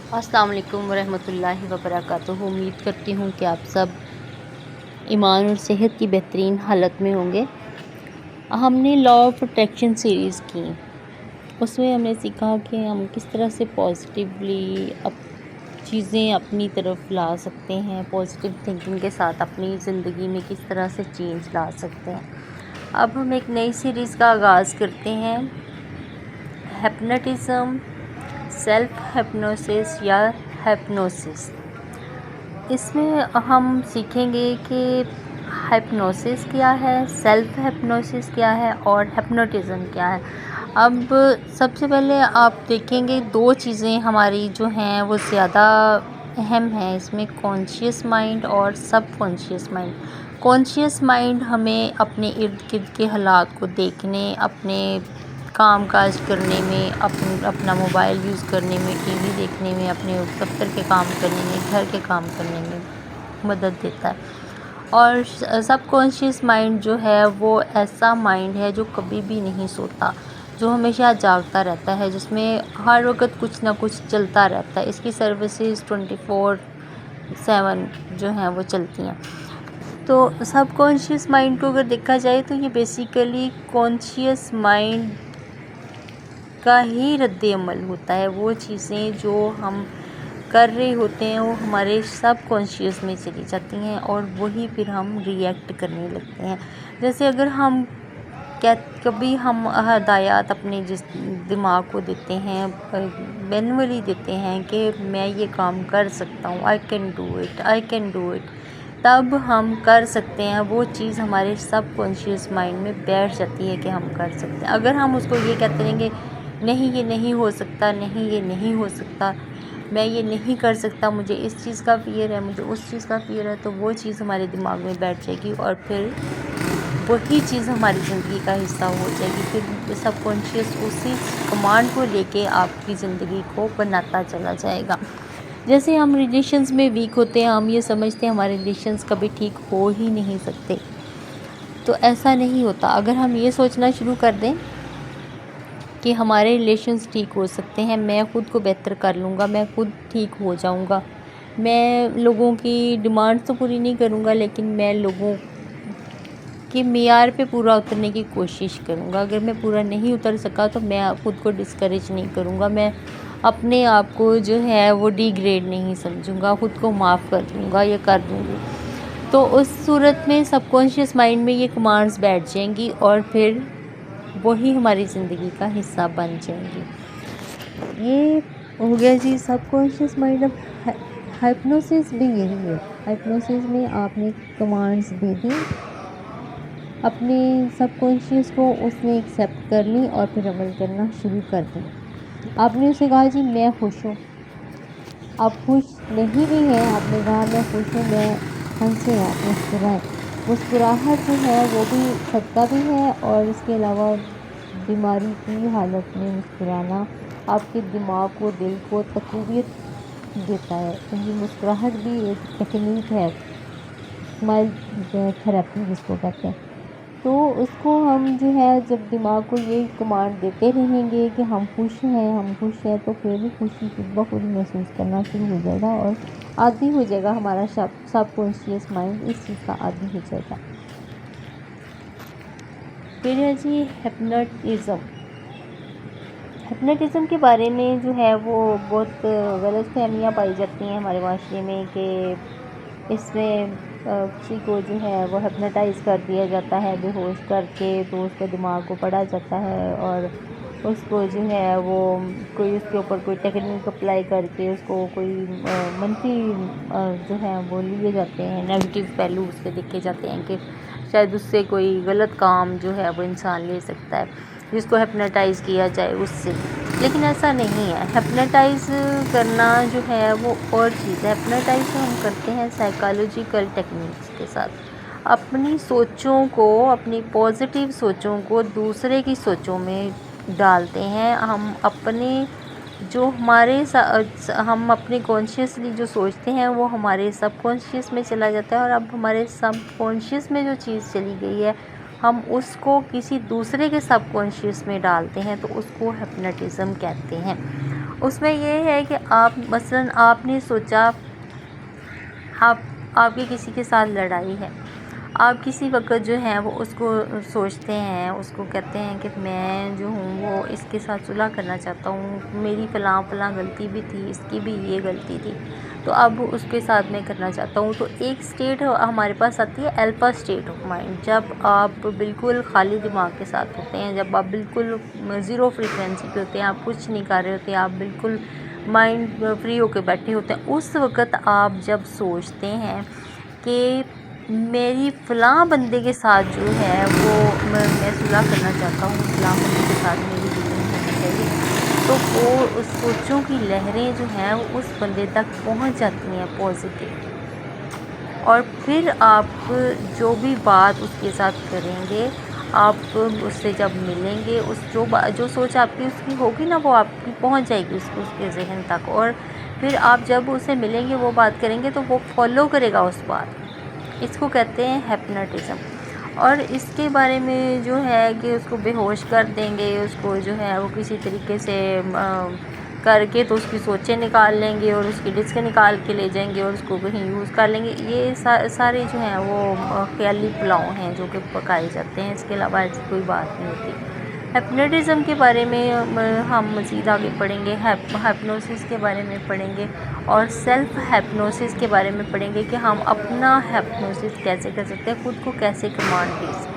السلام علیکم ورحمۃ اللہ وبرکاتہ۔ امید کرتی ہوں کہ آپ سب ایمان اور صحت کی بہترین حالت میں ہوں گے۔ ہم نے لا آف اٹریکشن سیریز کی، اس میں ہم نے سیکھا کہ ہم کس طرح سے پازیٹیولی چیزیں اپنی طرف لا سکتے ہیں، پازیٹیو تھنکنگ کے ساتھ اپنی زندگی میں کس طرح سے چینج لا سکتے ہیں۔ اب ہم ایک نئی سیریز کا آغاز کرتے ہیں، ہپنوٹزم، سیلف ہپنوسس یا ہپنوسس۔ اس میں ہم سیکھیں گے کہ ہپنوسس کیا ہے، سیلف ہپنوسس کیا ہے اور ہپنوٹزم کیا ہے۔ اب سب سے پہلے آپ دیکھیں گے دو چیزیں ہماری جو ہیں وہ زیادہ اہم ہیں اس میں، کانشیس مائنڈ اور سب کانشیس مائنڈ۔ کانشیس مائنڈ ہمیں اپنے ارد گرد کے حالات کو دیکھنے، اپنے کام کاج کرنے میں، اپنا موبائل یوز کرنے میں، ٹی وی دیکھنے میں، اپنے دفتر کے کام کرنے میں، گھر کے کام کرنے میں مدد دیتا ہے۔ اور سب کانشیس مائنڈ جو ہے وہ ایسا مائنڈ ہے جو کبھی بھی نہیں سوتا، جو ہمیشہ جاگتا رہتا ہے، جس میں ہر وقت کچھ نہ کچھ چلتا رہتا ہے۔ اس کی سروسز 24/7 جو ہیں وہ چلتی ہیں۔ تو سب کانشیس مائنڈ کو اگر دیکھا جائے تو یہ بیسیکلی کانشیس مائنڈ کا ہی رد عمل ہوتا ہے۔ وہ چیزیں جو ہم کر رہے ہوتے ہیں وہ ہمارے سب کانشیس میں چلی جاتی ہیں اور وہی پھر ہم ری ایکٹ کرنے لگتے ہیں۔ جیسے اگر ہم کبھی ہم ہدایات اپنے جس دماغ کو دیتے ہیں، مینولی دیتے ہیں کہ میں یہ کام کر سکتا ہوں، آئی کین ڈو اٹ، تب ہم کر سکتے ہیں۔ وہ چیز ہمارے سب کانشیس مائنڈ میں بیٹھ جاتی ہے کہ ہم کر سکتے ہیں۔ اگر ہم اس کو یہ کہتے رہیں گے نہیں یہ نہیں ہو سکتا، نہیں یہ نہیں ہو سکتا، میں یہ نہیں کر سکتا، مجھے اس چیز کا فیئر ہے، مجھے اس چیز کا فیئر ہے، تو وہ چیز ہمارے دماغ میں بیٹھ جائے گی اور پھر وہی چیز ہماری زندگی کا حصہ ہو جائے گی۔ پھر سب کانشیس اسی کمانڈ کو لے کے آپ کی زندگی کو بناتا چلا جائے گا۔ جیسے ہم ریلیشنز میں ویک ہوتے ہیں، ہم یہ سمجھتے ہیں ہمارے ریلیشنز کبھی ٹھیک ہو ہی نہیں سکتے، تو ایسا نہیں ہوتا۔ اگر ہم یہ سوچنا شروع کر دیں کہ ہمارے ریلیشنز ٹھیک ہو سکتے ہیں، میں خود کو بہتر کر لوں گا، میں خود ٹھیک ہو جاؤں گا، میں لوگوں کی ڈیمانڈ تو پوری نہیں کروں گا لیکن میں لوگوں کے معیار پہ پورا اترنے کی کوشش کروں گا۔ اگر میں پورا نہیں اتر سکا تو میں خود کو ڈسکریج نہیں کروں گا، میں اپنے آپ کو جو ہے وہ ڈی گریڈ نہیں سمجھوں گا، خود کو معاف کر دوں گا یا کر دوں گی۔ تو اس صورت میں سب کانشیس مائنڈ میں یہ کمانڈز بیٹھ جائیں گی اور پھر وہی ہماری زندگی کا حصہ بن جائیں گی۔ یہ ہو گیا جی سب کانشیس مائنڈ۔ اب ہائپنوسس بھی یہی ہے۔ ہائپنوسس میں آپ نے کمانڈز دے دی، اپنے سب کانشیس کو اس نے ایکسیپٹ کر لی اور پھر عمل کرنا شروع کر دی۔ آپ نے اسے کہا جی میں خوش ہوں، آپ خوش نہیں بھی ہیں، آپ نے کہا میں خوش ہوں، میں ہنسیں، آپ مسکرائیں۔ مسکراہٹ جو ہے وہ بھی صدقہ بھی ہے، اور اس کے علاوہ بیماری کی حالت میں مسکرانا آپ کے دماغ کو، دل کو تقویت دیتا ہے، کیونکہ مسکراہٹ بھی ایک ٹیکنیک ہے، اسمائل تھراپی جس کو کہتے ہیں۔ تو اس کو ہم جو ہے جب دماغ کو یہ کمانڈ دیتے رہیں گے کہ ہم خوش ہیں، ہم خوش ہیں، تو پھر خوشی خود بخود محسوس کرنا شروع ہو جائے گا اور عادی ہو جائے گا، ہمارا سب کانشیس مائنڈ اس چیز کا عادی ہو جائے گا۔ پھر ہے جی ہپنوٹزم۔ ہپنوٹزم کے بارے میں جو ہے وہ بہت غلط فہمیاں پائی جاتی ہیں ہمارے معاشرے میں کہ اس میں کسی کو جو ہے وہ ہپنوٹائز کر دیا جاتا ہے بے ہوش کر کے، تو اس کے دماغ کو پڑھا جاتا ہے اور اس کو جو ہے وہ کوئی اس کے اوپر کوئی ٹیکنیک اپلائی کر کے اس کو کوئی منفی جو ہے وہ لیے جاتے ہیں، نیگیٹو پہلو اس کے دیکھے جاتے ہیں کہ شاید اس سے کوئی غلط کام جو ہے وہ انسان لے سکتا ہے جس کو ہپنوٹائز کیا جائے اس سے۔ لیکن ایسا نہیں ہے، ہپنوٹائز کرنا جو ہے وہ اور چیز ہے۔ ہپنوٹائز ہم کرتے ہیں سائیکالوجیکل ٹیکنیکس کے ساتھ، اپنی سوچوں کو، اپنی پازیٹیو سوچوں کو دوسرے کی سوچوں میں ڈالتے ہیں۔ ہم اپنے جو ہم اپنے کانشیسلی جو سوچتے ہیں وہ ہمارے سب کانشیس میں چلا جاتا ہے، اور اب ہمارے سب کانشیس میں جو چیز چلی گئی ہے ہم اس کو کسی دوسرے کے سب کانشیس میں ڈالتے ہیں، تو اس کو ہپنوٹزم کہتے ہیں۔ اس میں یہ ہے کہ آپ مثلاً آپ نے سوچا آپ کی کسی کے ساتھ لڑائی ہے، آپ کسی وقت جو ہے وہ اس کو سوچتے ہیں، اس کو کہتے ہیں کہ میں جو ہوں وہ اس کے ساتھ صلح کرنا چاہتا ہوں، میری فلاں فلاں غلطی بھی تھی، اس کی بھی یہ غلطی تھی، تو اب اس کے ساتھ میں کرنا چاہتا ہوں۔ تو ایک سٹیٹ ہمارے پاس آتی ہے الفا سٹیٹ آف مائنڈ، جب آپ بالکل خالی دماغ کے ساتھ ہوتے ہیں، جب آپ بالکل زیرو فریکوینسی پہ ہوتے ہیں، آپ کچھ نہیں کر رہے ہوتے، آپ بالکل مائنڈ فری ہو کے بیٹھے ہوتے ہیں۔ اس وقت آپ جب سوچتے ہیں کہ میری فلاں بندے کے ساتھ جو ہے وہ میں صلح کرنا چاہتا ہوں، فلاں بندے کے ساتھ میری ڈیلنگ ہونی چاہیے، تو وہ اس سوچوں کی لہریں جو ہیں وہ اس بندے تک پہنچ جاتی ہیں پازیٹیو، اور پھر آپ جو بھی بات اس کے ساتھ کریں گے، آپ اس سے جب ملیں گے، جو سوچ آپ کی اس کی ہوگی نا، وہ آپ کی پہنچ جائے گی اس کے ذہن تک، اور پھر آپ جب اسے ملیں گے، وہ بات کریں گے تو وہ فالو کرے گا اس بات۔ اس کو کہتے ہیں ہپنوٹزم۔ اور اس کے بارے میں جو ہے کہ اس کو بے ہوش کر دیں گے، اس کو جو ہے وہ کسی طریقے سے کر کے تو اس کی سوچیں نکال لیں گے، اور اس کی ڈسک نکال کے لے جائیں گے، اور اس کو کہیں یوز کر لیں گے۔ یہ سارے جو ہیں وہ خیالی پلاؤ ہیں جو کہ پکائے جاتے ہیں، اس کے علاوہ ایسی کوئی بات نہیں ہوتی۔ ہپنوٹزم کے بارے میں ہم مزید آگے پڑھیں گے، ہپنوسس کے بارے میں پڑھیں گے، اور سیلف ہپنوسس کے بارے میں پڑھیں گے کہ ہم اپنا ہپنوسس کیسے کر سکتے ہیں، خود کو کیسے کمانڈ دے سکتے ہیں۔